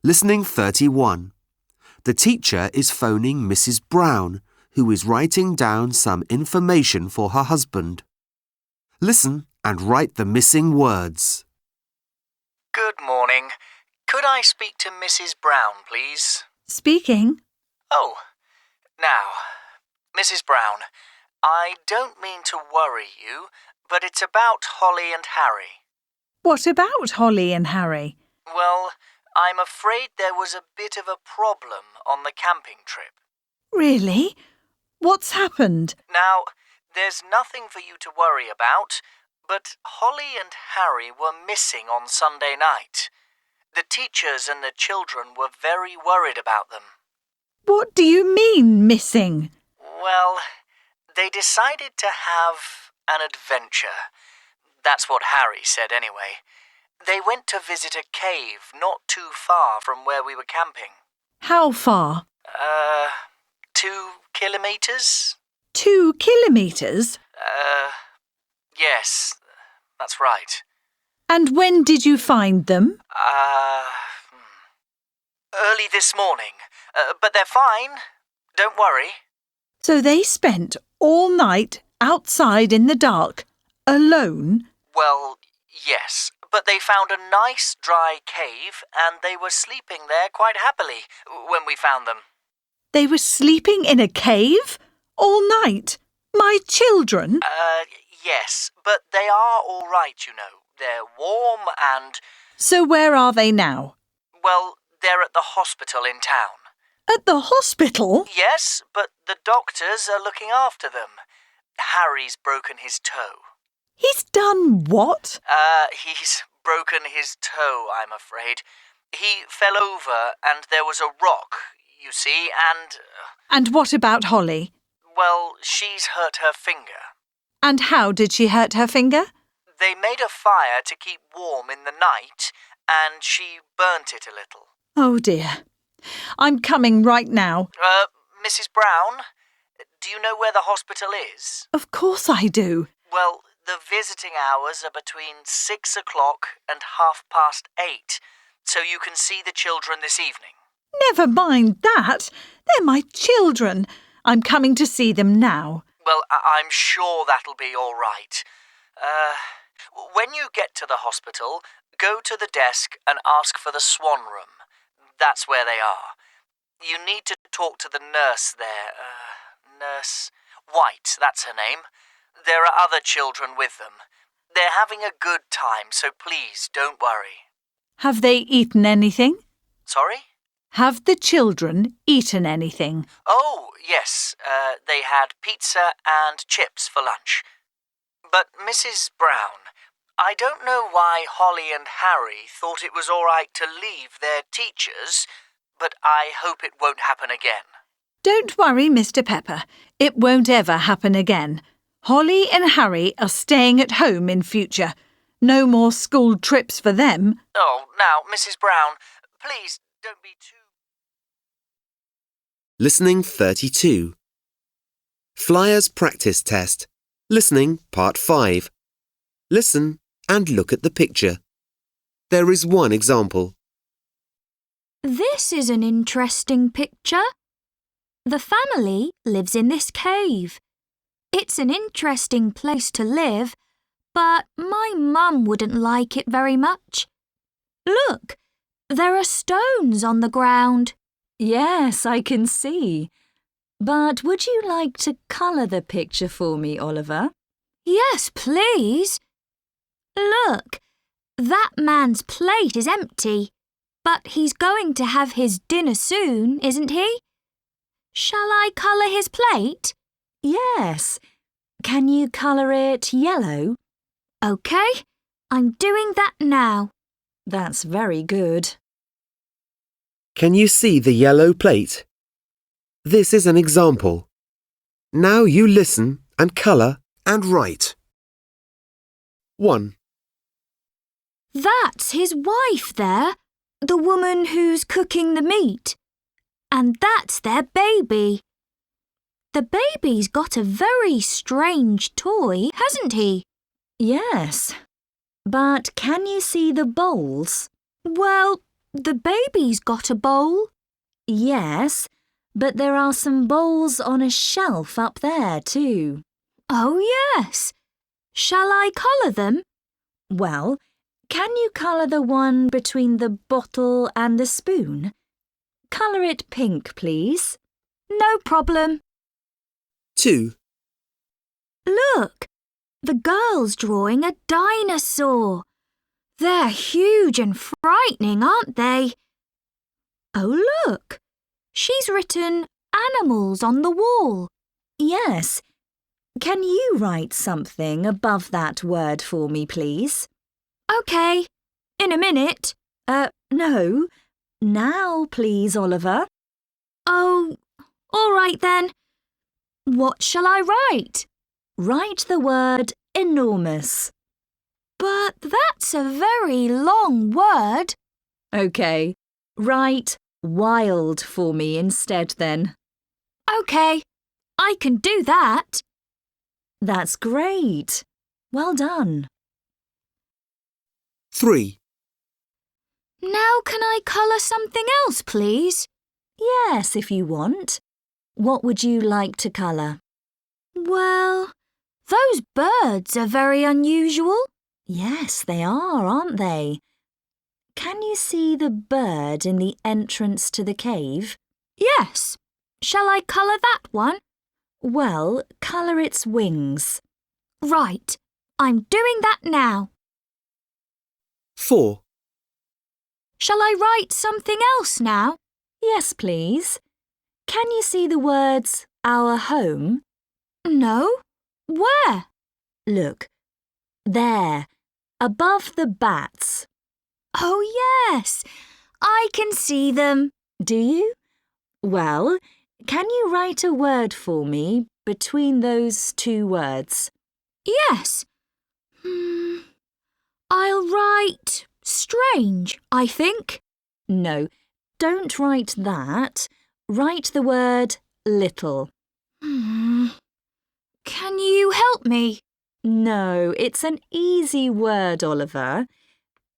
Listening 31. The teacher is phoning Mrs. Brown, who is writing down some information for her husband. Listen and write the missing words. Good morning. Could I speak to Mrs. Brown, please? Speaking. Oh, now, Mrs. Brown, I don't mean to worry you, but it's about Holly and Harry. What about Holly and Harry? Well, I'm afraid there was a bit of a problem on the camping trip. Really? What's happened? Now, there's nothing for you to worry about, but Holly and Harry were missing on Sunday night. The teachers and the children were very worried about them. What do you mean, missing? Well, they decided to have an adventure. That's what Harry said anyway. They went to visit a cave not too far from where we were camping. How far? 2 kilometres? 2 kilometres? Yes, that's right. And when did you find them? Early this morning. But they're fine. Don't worry. So they spent all night outside in the dark, alone? Well, yes, but they found a nice dry cave and they were sleeping there quite happily when we found them. They were sleeping in a cave? All night? My children? Yes, but they are all right, you know. They're warm and... So where are they now? Well, they're at the hospital in town. At the hospital? Yes, but the doctors are looking after them. Harry's broken his toe. He's done what? He's broken his toe, I'm afraid. He fell over and there was a rock, you see, and... And what about Holly? Well, she's hurt her finger. And how did she hurt her finger? They made a fire to keep warm in the night, and she burnt it a little. Oh dear. I'm coming right now. Mrs. Brown, do you know where the hospital is? Of course I do. Well, the visiting hours are between 6 o'clock and 8:30, so you can see the children this evening. Never mind that. They're my children. I'm coming to see them now. Well, I'm sure that'll be all right. When you get to the hospital, go to the desk and ask for the Swan Room. That's where they are. You need to talk to the nurse there. Nurse White, that's her name. There are other children with them. They're having a good time, so please don't worry. Have they eaten anything? Sorry? Have the children eaten anything? Oh, yes. They had pizza and chips for lunch. But, Mrs. Brown, I don't know why Holly and Harry thought it was all right to leave their teachers, but I hope it won't happen again. Don't worry, Mr. Pepper. It won't ever happen again. Holly and Harry are staying at home in future. No more school trips for them. Oh, now, Mrs. Brown, please don't be too... Listening 32. Flyers practice test. Listening part 5. Listen and look at the picture. There is one example. This is an interesting picture. The family lives in this cave. It's an interesting place to live, but my mum wouldn't like it very much. Look, there are stones on the ground. Yes, I can see. But would you like to colour the picture for me, Oliver? Yes, please. Look, that man's plate is empty, but he's going to have his dinner soon, isn't he? Shall I colour his plate? Yes. Can you colour it yellow? OK, I'm doing that now. That's very good. Can you see the yellow plate? This is an example. Now you listen and colour and write. 1. That's his wife there, the woman who's cooking the meat. And that's their baby. The baby's got a very strange toy, hasn't he? Yes. But can you see the bowls? Well, The baby's got a bowl. Yes, but there are some bowls on a shelf up there too. Oh, yes. Shall I colour them? Well, can you colour the one between the bottle and the spoon? Colour it pink, please. No problem. 2. Look, the girl's drawing a dinosaur. They're huge and frightening, aren't they? Oh, look, she's written animals on the wall. Yes. Can you write something above that word for me, please? OK, in a minute. No. Now, please, Oliver. Oh, all right then. What shall I write? Write the word enormous. But that's a very long word. OK. Write wild for me instead then. OK, I can do that. That's great. Well done. 3. Now can I colour something else, please? Yes, if you want. What would you like to colour? Well, those birds are very unusual. Yes, they are, aren't they? Can you see the bird in the entrance to the cave? Yes. Shall I colour that one? Well, colour its wings. Right. I'm doing that now. 4. Shall I write something else now? Yes, please. Can you see the words our home? No. Where? Look. There. Above the bats. Oh, yes. I can see them. Do you? Well, can you write a word for me between those two words? Yes. I'll write strange, I think. No, don't write that. Write the word little. Can you help me? No, it's an easy word, Oliver.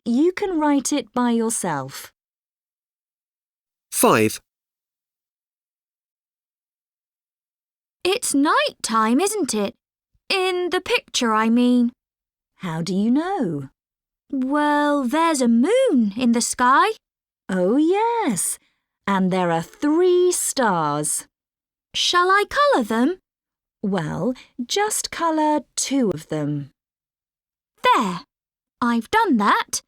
You can write it by yourself. 5. It's night time, isn't it? In the picture, I mean. How do you know? Well, there's a moon in the sky. Oh, yes. And there are 3 stars. Shall I colour them? Well, just colour 2 of them. There. I've done that.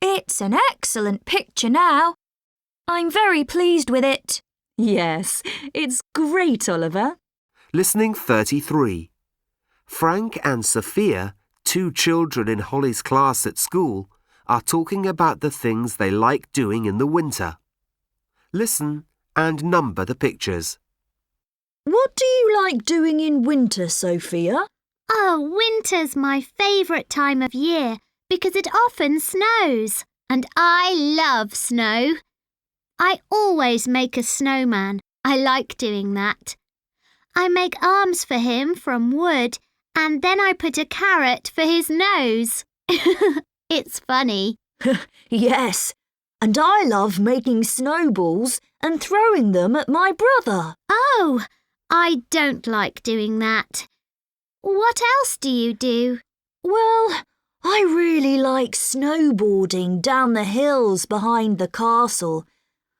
It's an excellent picture now. I'm very pleased with it. Yes, it's great, Oliver. Listening 33. Frank and Sophia, 2 children in Holly's class at school, are talking about the things they like doing in the winter. Listen and number the pictures. What do you like doing in winter, Sophia? Oh, winter's my favourite time of year because it often snows, and I love snow. I always make a snowman. I like doing that. I make arms for him from wood, and then I put a carrot for his nose. It's funny. Yes, and I love making snowballs and throwing them at my brother. Oh, I don't like doing that. What else do you do? Well, I really like snowboarding down the hills behind the castle.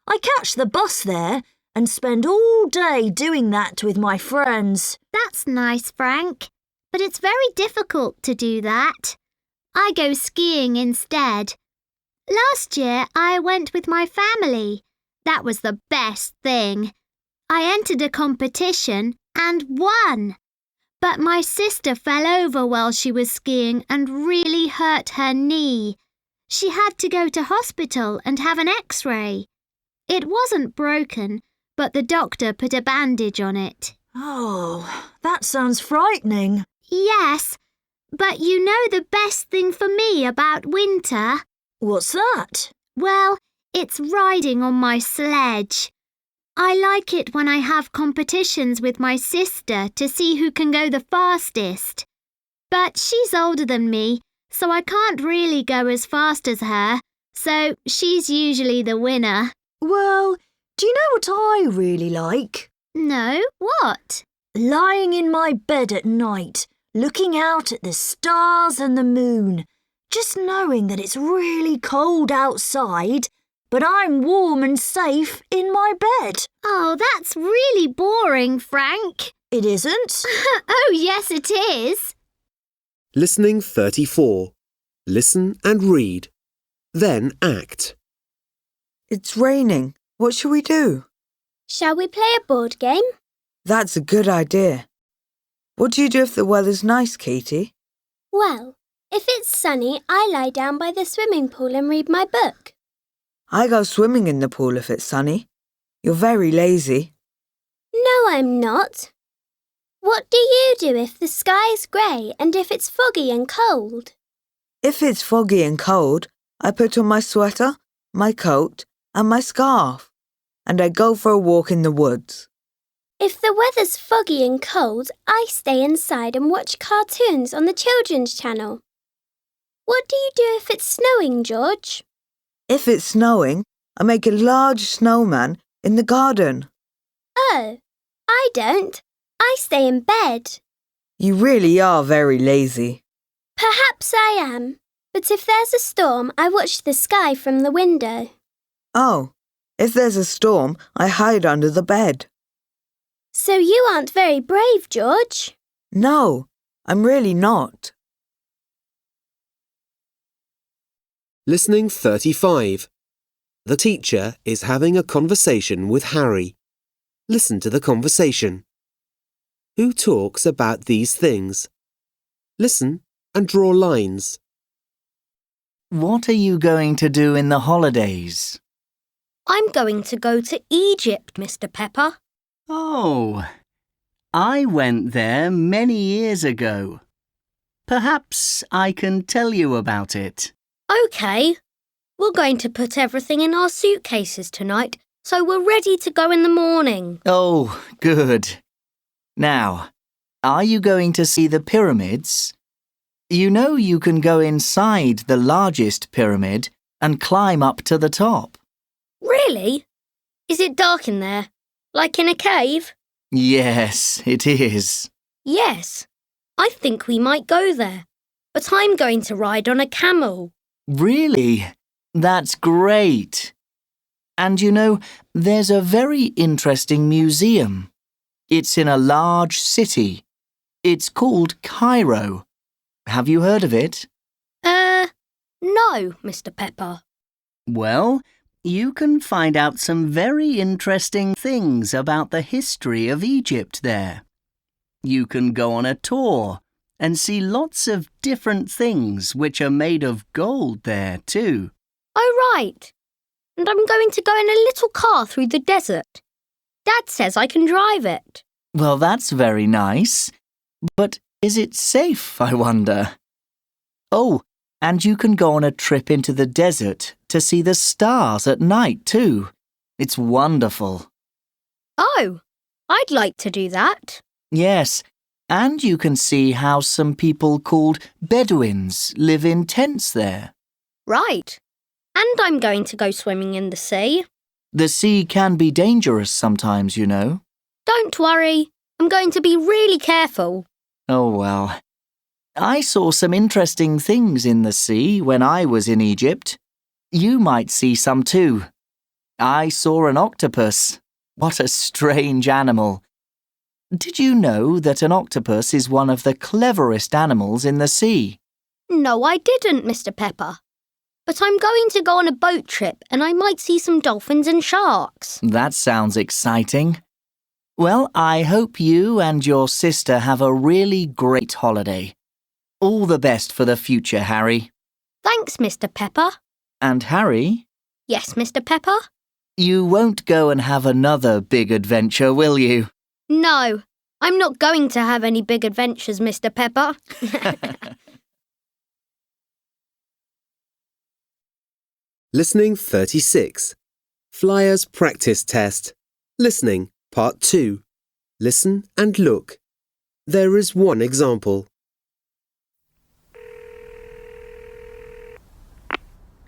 I catch the bus there and spend all day doing that with my friends. That's nice, Frank. But it's very difficult to do that. I go skiing instead. Last year I went with my family. That was the best thing. I entered a competition and won. But my sister fell over while she was skiing and really hurt her knee. She had to go to hospital and have an X-ray. It wasn't broken, but the doctor put a bandage on it. Oh, that sounds frightening. Yes, but you know the best thing for me about winter? What's that? Well, it's riding on my sledge. I like it when I have competitions with my sister to see who can go the fastest. But she's older than me, so I can't really go as fast as her, so she's usually the winner. Well, do you know what I really like? No, what? Lying in my bed at night, looking out at the stars and the moon, just knowing that it's really cold outside, but I'm warm and safe in my bed. Oh, that's really boring, Frank. It isn't. Oh, yes, it is. Listening 34. Listen and read. Then act. It's raining. What shall we do? Shall we play a board game? That's a good idea. What do you do if the weather's nice, Katie? Well, if it's sunny, I lie down by the swimming pool and read my book. I go swimming in the pool if it's sunny. You're very lazy. No, I'm not. What do you do if the sky's grey and if it's foggy and cold? If it's foggy and cold, I put on my sweater, my coat, and my scarf, and I go for a walk in the woods. If the weather's foggy and cold, I stay inside and watch cartoons on the children's channel. What do you do if it's snowing, George? If it's snowing, I make a large snowman in the garden. Oh, I don't. I stay in bed. You really are very lazy. Perhaps I am, but if there's a storm, I watch the sky from the window. Oh, if there's a storm, I hide under the bed. So you aren't very brave, George. No, I'm really not. Listening 35. The teacher is having a conversation with Harry. Listen to the conversation. Who talks about these things? Listen and draw lines. What are you going to do in the holidays? I'm going to go to Egypt, Mr. Pepper. Oh, I went there many years ago. Perhaps I can tell you about it. OK. We're going to put everything in our suitcases tonight, so we're ready to go in the morning. Oh, good. Now, are you going to see the pyramids? You know you can go inside the largest pyramid and climb up to the top. Really? Is it dark in there? Like in a cave? Yes, it is. Yes. I think we might go there. But I'm going to ride on a camel. Really? That's great. And you know, there's a very interesting museum. It's in a large city. It's called Cairo. Have you heard of it? No, Mr. Pepper. Well, you can find out some very interesting things about the history of Egypt there. You can go on a tour and see lots of different things which are made of gold there too. Oh, right. And I'm going to go in a little car through the desert. Dad says I can drive it. Well, that's very nice. But is it safe, I wonder? Oh, and you can go on a trip into the desert to see the stars at night too. It's wonderful. Oh, I'd like to do that. Yes, and you can see how some people called Bedouins live in tents there. Right. And I'm going to go swimming in the sea. The sea can be dangerous sometimes, you know. Don't worry. I'm going to be really careful. Oh, well. I saw some interesting things in the sea when I was in Egypt. You might see some too. I saw an octopus. What a strange animal. Did you know that an octopus is one of the cleverest animals in the sea? No, I didn't, Mr. Pepper. But I'm going to go on a boat trip and I might see some dolphins and sharks. That sounds exciting. Well, I hope you and your sister have a really great holiday. All the best for the future, Harry. Thanks, Mr. Pepper. And Harry? Yes, Mr. Pepper? You won't go and have another big adventure, will you? No, I'm not going to have any big adventures, Mr. Pepper. Listening 36. Flyers Practice Test. Listening, Part 2. Listen and look. There is one example.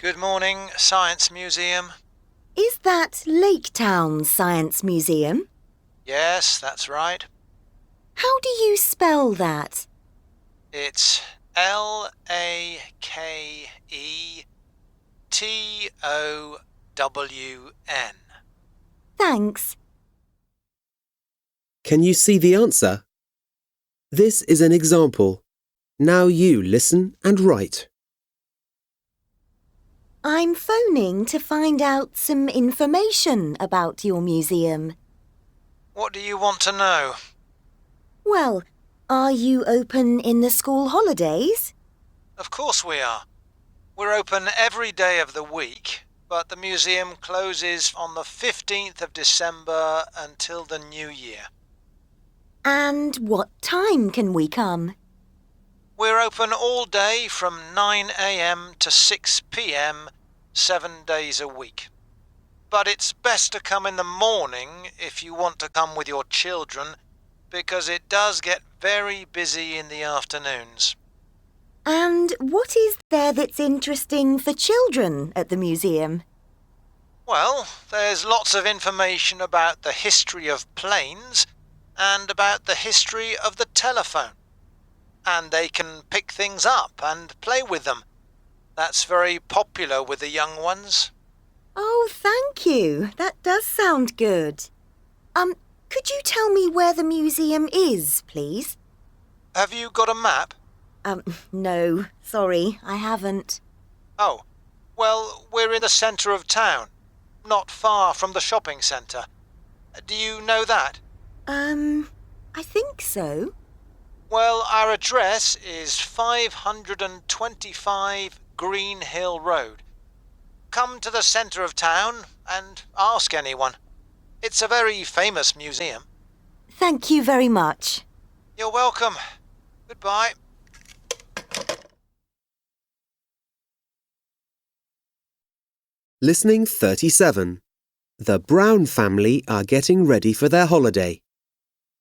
Good morning, Science Museum. Is that Lake Town Science Museum? Yes, that's right. How do you spell that? It's LAKETOWN. Thanks. Can you see the answer? This is an example. Now you listen and write. I'm phoning to find out some information about your museum. What do you want to know? Well, are you open in the school holidays? Of course we are. We're open every day of the week, but the museum closes on the 15th of December until the new year. And what time can we come? We're open all day from 9 a.m. to 6 p.m. 7 days a week. But it's best to come in the morning if you want to come with your children, because it does get very busy in the afternoons. And what is there that's interesting for children at the museum? Well, there's lots of information about the history of planes and about the history of the telephone. And they can pick things up and play with them. That's very popular with the young ones. Oh, thank you. That does sound good. Could you tell me where the museum is, please? Have you got a map? No, sorry, I haven't. Oh, well, we're in the centre of town, not far from the shopping centre. Do you know that? I think so. Well, our address is 525 Green Hill Road. Come to the centre of town and ask anyone. It's a very famous museum. Thank you very much. You're welcome. Goodbye. Listening 37. The Brown family are getting ready for their holiday.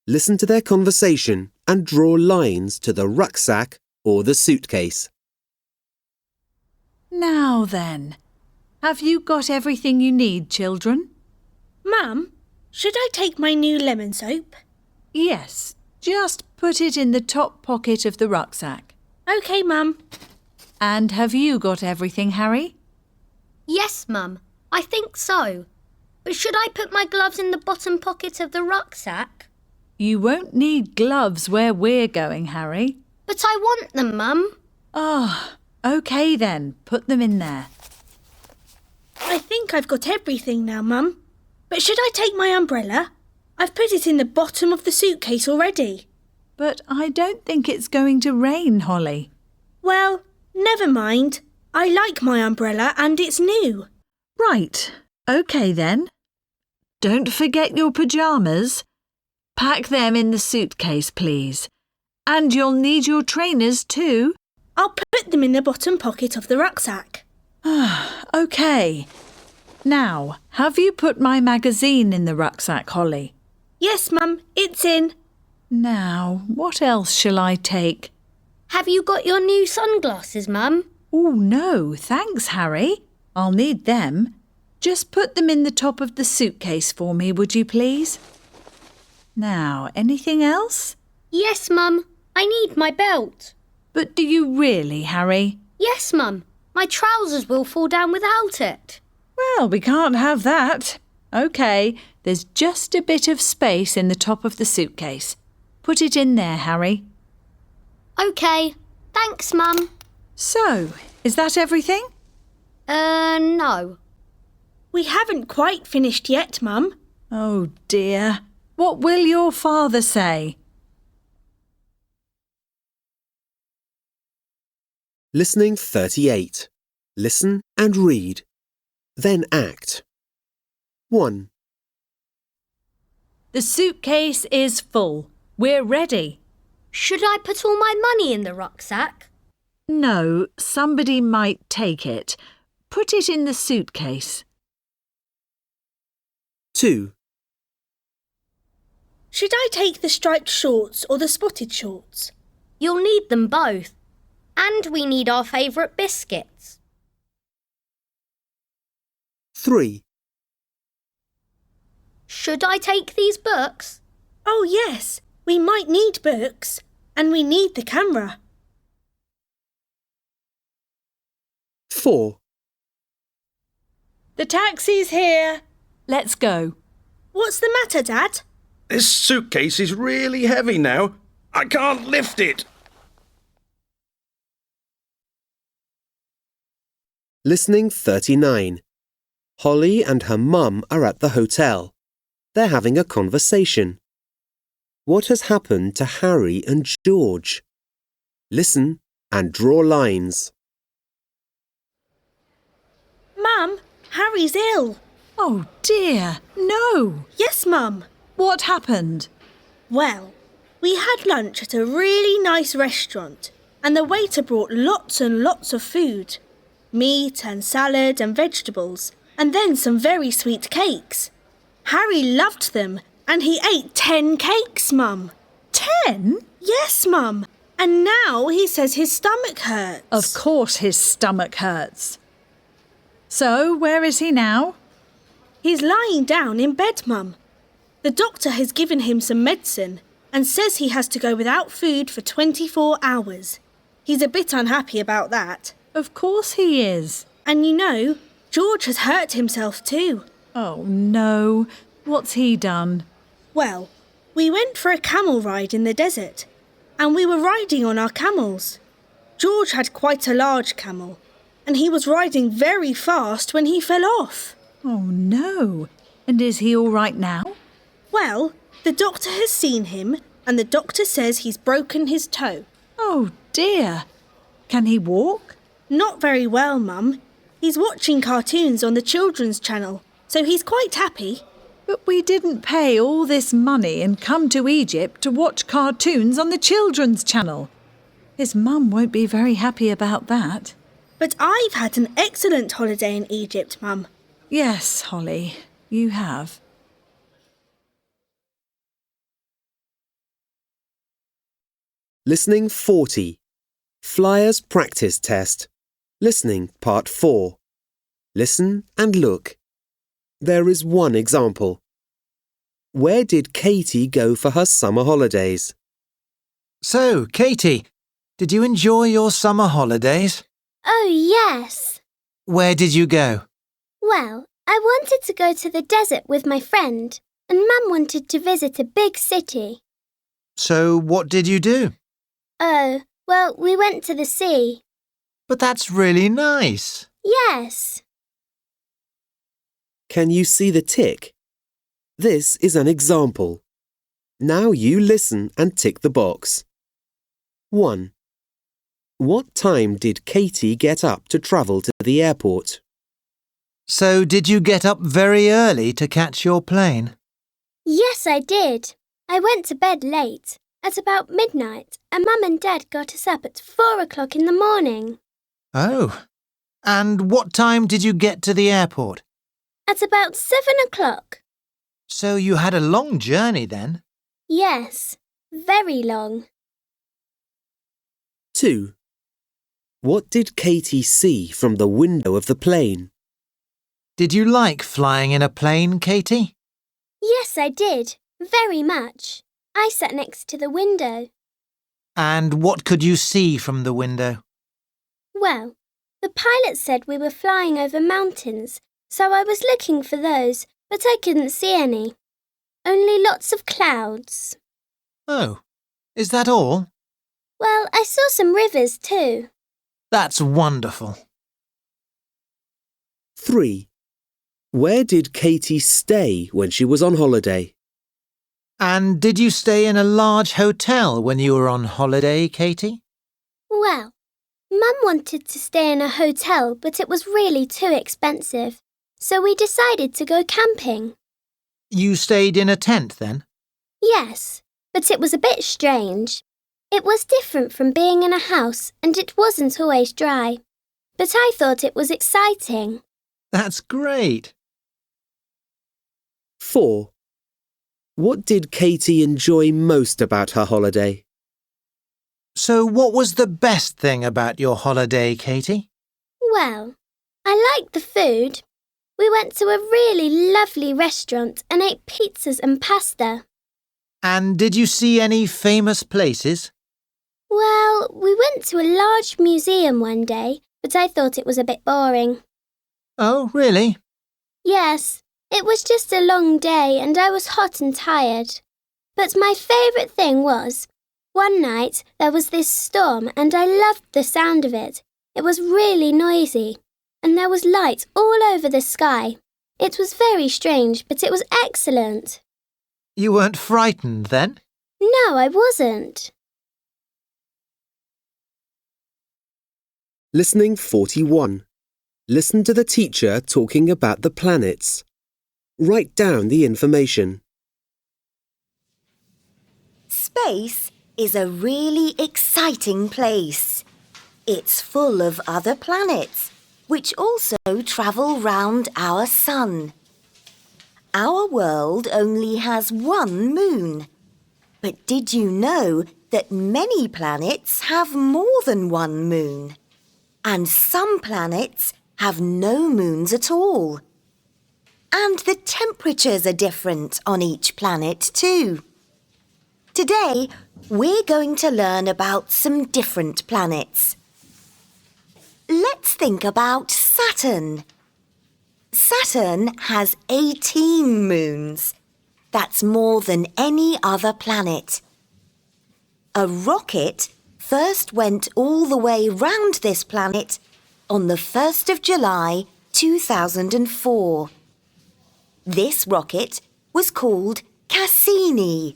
Listen to their conversation and draw lines to the rucksack or the suitcase. Now then, have you got everything you need, children? Mum, should I take my new lemon soap? Yes, just put it in the top pocket of the rucksack. OK, Mum. And have you got everything, Harry? Yes, Mum. I think so. But should I put my gloves in the bottom pocket of the rucksack? You won't need gloves where we're going, Harry. But I want them, Mum. OK then, put them in there. I think I've got everything now, Mum. But should I take my umbrella? I've put it in the bottom of the suitcase already. But I don't think it's going to rain, Holly. Well, never mind. I like my umbrella and it's new. Right, OK then. Don't forget your pyjamas. Pack them in the suitcase, please. And you'll need your trainers too. I'll put them in the bottom pocket of the rucksack. OK. Now, have you put my magazine in the rucksack, Holly? Yes, Mum, it's in. Now, what else shall I take? Have you got your new sunglasses, Mum? Oh, no, thanks, Harry. I'll need them. Just put them in the top of the suitcase for me, would you please? Now, anything else? Yes, Mum. I need my belt. But do you really, Harry? Yes, Mum. My trousers will fall down without it. Well, we can't have that. OK, there's just a bit of space in the top of the suitcase. Put it in there, Harry. OK. Thanks, Mum. So, is that everything? No. We haven't quite finished yet, Mum. Oh, dear. What will your father say? Listening 38. Listen and read. Then act. 1. The suitcase is full. We're ready. Should I put all my money in the rucksack? No, somebody might take it. Put it in the suitcase. 2. Should I take the striped shorts or the spotted shorts? You'll need them both. And we need our favourite biscuits. 3. Should I take these books? Oh, yes. We might need books. And we need the camera. 4. The taxi's here. Let's go. What's the matter, Dad? This suitcase is really heavy now. I can't lift it. Listening 39. Holly and her mum are at the hotel. They're having a conversation. What has happened to Harry and George? Listen and draw lines. Mum, Harry's ill. Oh dear, no. Yes, Mum. What happened? Well, we had lunch at a really nice restaurant and the waiter brought lots and lots of food. Meat and salad and vegetables and then some very sweet cakes. Harry loved them and he ate 10 cakes, Mum. 10? Yes, Mum. And now he says his stomach hurts. Of course his stomach hurts. So, where is he now? He's lying down in bed, Mum. The doctor has given him some medicine and says he has to go without food for 24 hours. He's a bit unhappy about that. Of course he is. And you know, George has hurt himself too. Oh no, what's he done? Well, we went for a camel ride in the desert and we were riding on our camels. George had quite a large camel and he was riding very fast when he fell off. Oh no, and is he all right now? Well, the doctor has seen him and the doctor says he's broken his toe. Oh dear, can he walk? Not very well, Mum. He's watching cartoons on the children's channel, so he's quite happy. But we didn't pay all this money and come to Egypt to watch cartoons on the children's channel. His mum won't be very happy about that. But I've had an excellent holiday in Egypt, Mum. Yes, Holly, you have. Listening 40. Flyers practice test. Listening part 4. Listen and look. There is one example. Where did Katie go for her summer holidays? So, Katie, did you enjoy your summer holidays? Oh, yes. Where did you go? Well, I wanted to go to the desert with my friend, and Mum wanted to visit a big city. So, what did you do? Oh, well, we went to the sea. But that's really nice. Yes. Can you see the tick? This is an example. Now you listen and tick the box. 1. What time did Katie get up to travel to the airport? So, did you get up very early to catch your plane? Yes, I did. I went to bed late, at about midnight, and Mum and Dad got us up at 4 o'clock in the morning. Oh. And what time did you get to the airport? At about 7 o'clock. So you had a long journey then? Yes, very long. 2. What did Katie see from the window of the plane? Did you like flying in a plane, Katie? Yes, I did. Very much. I sat next to the window. And what could you see from the window? Well, the pilot said we were flying over mountains, so I was looking for those, but I couldn't see any. Only lots of clouds. Oh, is that all? Well, I saw some rivers too. That's wonderful. 3. Where did Katie stay when she was on holiday? And did you stay in a large hotel when you were on holiday, Katie? Well, Mum wanted to stay in a hotel, but it was really too expensive, so we decided to go camping. You stayed in a tent then? Yes, but it was a bit strange. It was different from being in a house and it wasn't always dry. But I thought it was exciting. That's great. 4. What did Katie enjoy most about her holiday? So what was the best thing about your holiday, Katie? Well, I liked the food. We went to a really lovely restaurant and ate pizzas and pasta. And did you see any famous places? Well, we went to a large museum one day, but I thought it was a bit boring. Oh, really? Yes, it was just a long day and I was hot and tired. But my favourite thing was, one night there was this storm and I loved the sound of it. It was really noisy, and there was light all over the sky. It was very strange, but it was excellent. You weren't frightened then? No, I wasn't. Listening 41. Listen to the teacher talking about the planets. Write down the information. Space is a really exciting place. It's full of other planets, which also travel round our sun. Our world only has one moon. But did you know that many planets have more than one moon? And some planets have no moons at all. And the temperatures are different on each planet too. Today, we're going to learn about some different planets. Let's think about Saturn. Saturn has 18 moons. That's more than any other planet. A rocket first went all the way round this planet on the 1st of July 2004. This rocket was called Cassini.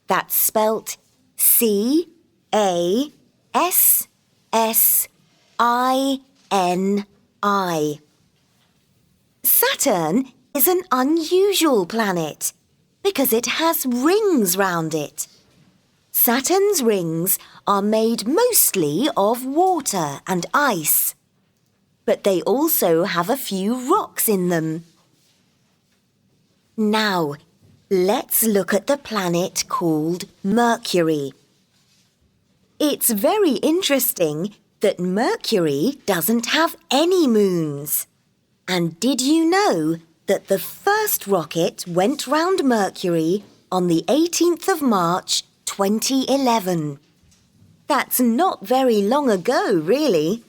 That's spelt C-A-S-S-I-N-I. Saturn is an unusual planet because it has rings round it. Saturn's rings are made mostly of water and ice, but they also have a few rocks in them. Now, let's look at the planet called Mercury. It's very interesting that Mercury doesn't have any moons. And did you know that the first rocket went round Mercury on the 18th of March 2011? That's not very long ago, really.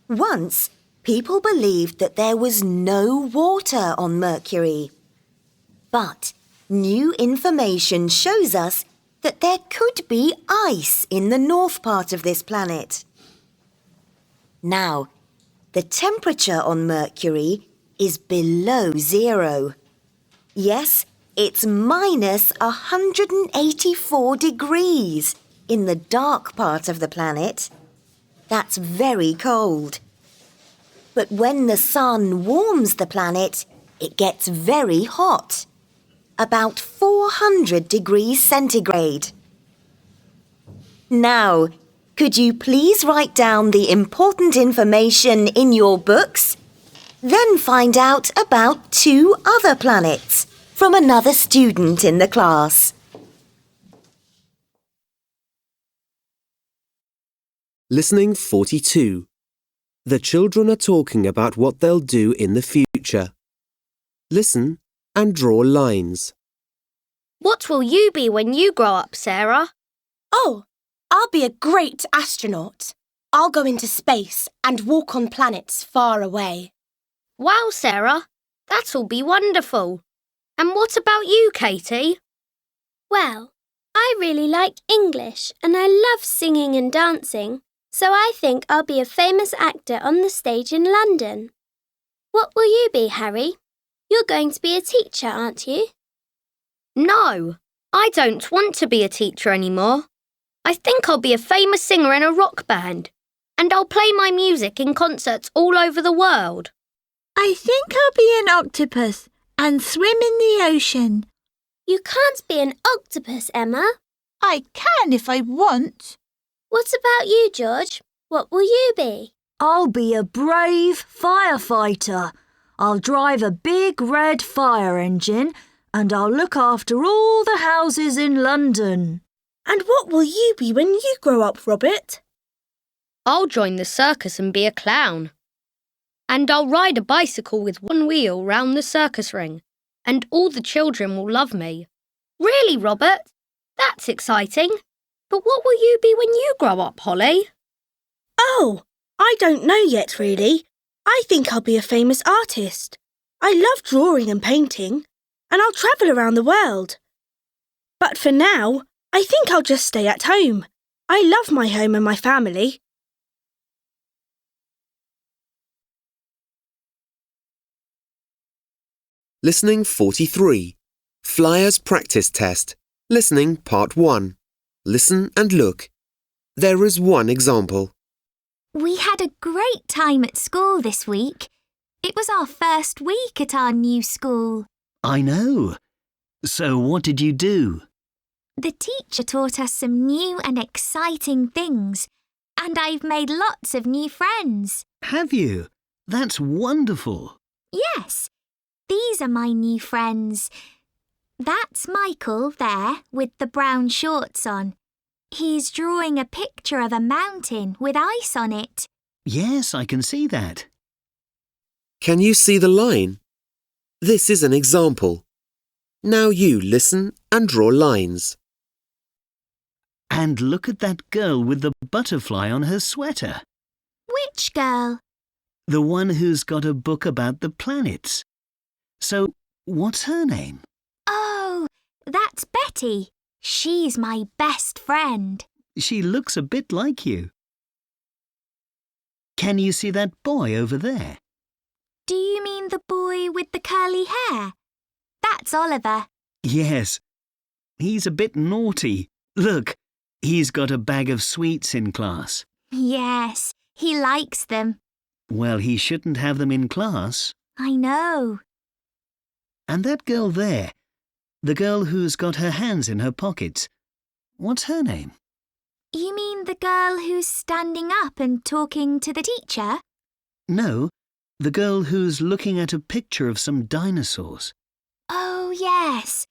Once, people believed that there was no water on Mercury. But new information shows us that there could be ice in the north part of this planet. Now, the temperature on Mercury is below zero. Yes, it's minus 184 degrees in the dark part of the planet. That's very cold. But when the sun warms the planet, it gets very hot. About 400 degrees centigrade. Now, could you please write down the important information in your books? Then find out about 2 other planets from another student in the class. Listening 42. The children are talking about what they'll do in the future. Listen and draw lines. What will you be when you grow up, Sarah? Oh, I'll be a great astronaut. I'll go into space and walk on planets far away. Wow, Sarah, that'll be wonderful. And what about you, Katie? Well, I really like English and I love singing and dancing, so I think I'll be a famous actor on the stage in London. What will you be, Harry? You're going to be a teacher, aren't you? No, I don't want to be a teacher anymore. I think I'll be a famous singer in a rock band, and I'll play my music in concerts all over the world. I think I'll be an octopus and swim in the ocean. You can't be an octopus, Emma. I can if I want. What about you, George? What will you be? I'll be a brave firefighter. I'll drive a big red fire engine and I'll look after all the houses in London. And what will you be when you grow up, Robert? I'll join the circus and be a clown. And I'll ride a bicycle with one wheel round the circus ring, and all the children will love me. Really, Robert? That's exciting. But what will you be when you grow up, Holly? Oh, I don't know yet, really. I think I'll be a famous artist. I love drawing and painting, and I'll travel around the world. But for now, I think I'll just stay at home. I love my home and my family. Listening 43. Flyers Practice Test. Listening Part 1. Listen and look. There is one example. We had a great time at school this week. It was our first week at our new school. I know. So what did you do? The teacher taught us some new and exciting things, and I've made lots of new friends. Have you? That's wonderful. Yes, these are my new friends. That's Michael there with the brown shorts on. He's drawing a picture of a mountain with ice on it. Yes, I can see that. Can you see the line? This is an example. Now you listen and draw lines. And look at that girl with the butterfly on her sweater. Which girl? The one who's got a book about the planets. So, what's her name? Oh, that's Betty. She's my best friend. She looks a bit like you. Can you see that boy over there? Do you mean the boy with the curly hair? That's Oliver. Yes. He's a bit naughty. Look, he's got a bag of sweets in class. Yes, he likes them. Well, he shouldn't have them in class. I know. And that girl there, the girl who's got her hands in her pockets, what's her name? You mean the girl who's standing up and talking to the teacher? No, the girl who's looking at a picture of some dinosaurs. Oh, yes.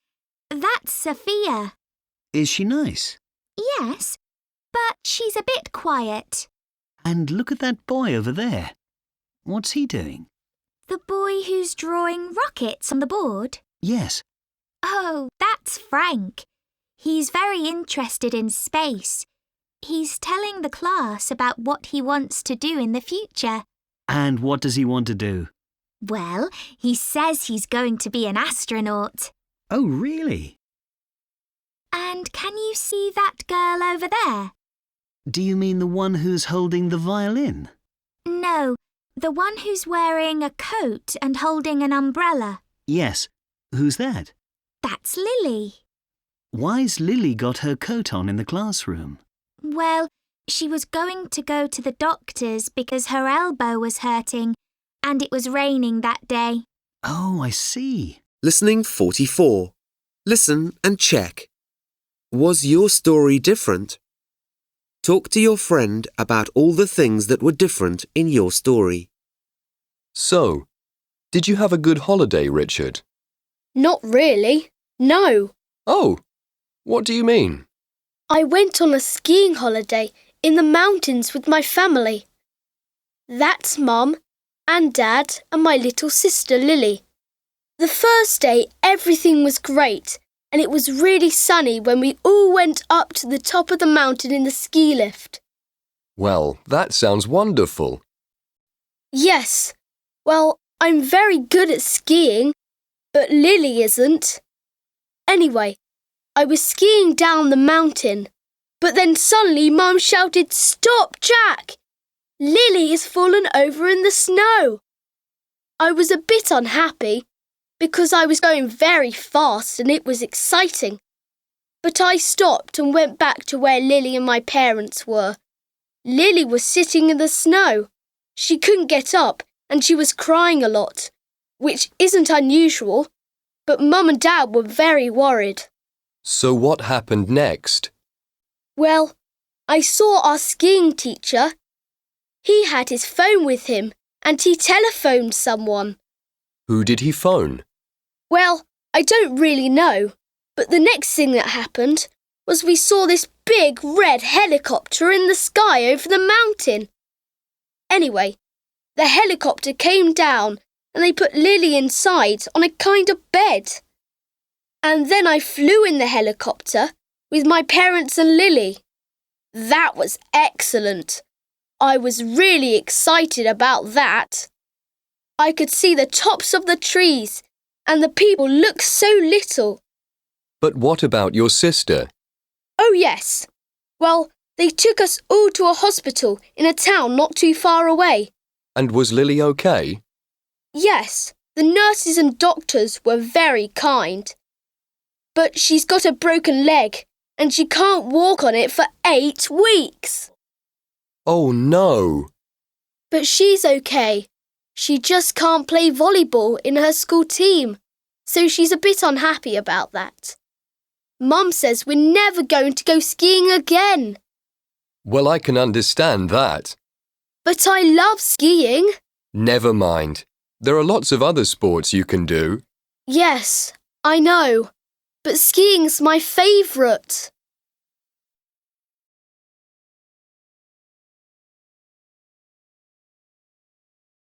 That's Sophia. Is she nice? Yes, but she's a bit quiet. And look at that boy over there. What's he doing? The boy who's drawing rockets on the board? Yes. Oh, that's Frank. He's very interested in space. He's telling the class about what he wants to do in the future. And what does he want to do? Well, he says he's going to be an astronaut. Oh, really? And can you see that girl over there? Do you mean the one who's holding the violin? No, the one who's wearing a coat and holding an umbrella. Yes. Who's that? That's Lily. Why's Lily got her coat on in the classroom? Well, she was going to go to the doctor's because her elbow was hurting and it was raining that day. Oh, I see. Listening 44. Listen and check. Was your story different? Talk to your friend about all the things that were different in your story. So, did you have a good holiday, Richard? Not really. No. Oh, what do you mean? I went on a skiing holiday in the mountains with my family. That's Mum and Dad and my little sister Lily. The first day everything was great and it was really sunny when we all went up to the top of the mountain in the ski lift. Well, that sounds wonderful. Yes. Well, I'm very good at skiing, but Lily isn't. Anyway, I was skiing down the mountain, but then suddenly Mum shouted, "Stop, Jack! Lily has fallen over in the snow." I was a bit unhappy because I was going very fast and it was exciting. But I stopped and went back to where Lily and my parents were. Lily was sitting in the snow. She couldn't get up and she was crying a lot, which isn't unusual, but Mum and Dad were very worried. So what happened next? Well, I saw our skiing teacher. He had his phone with him and he telephoned someone. Who did he phone? Well, I don't really know, but the next thing that happened was we saw this big red helicopter in the sky over the mountain. Anyway, the helicopter came down and they put Lily inside on a kind of bed. And then I flew in the helicopter with my parents and Lily. That was excellent. I was really excited about that. I could see the tops of the trees and the people looked so little. But what about your sister? Oh, yes. Well, they took us all to a hospital in a town not too far away. And was Lily okay? Yes, the nurses and doctors were very kind. But she's got a broken leg and she can't walk on it for 8 weeks. Oh, no. But she's okay. She just can't play volleyball in her school team, so she's a bit unhappy about that. Mum says we're never going to go skiing again. Well, I can understand that. But I love skiing. Never mind. There are lots of other sports you can do. Yes, I know. But skiing's my favourite.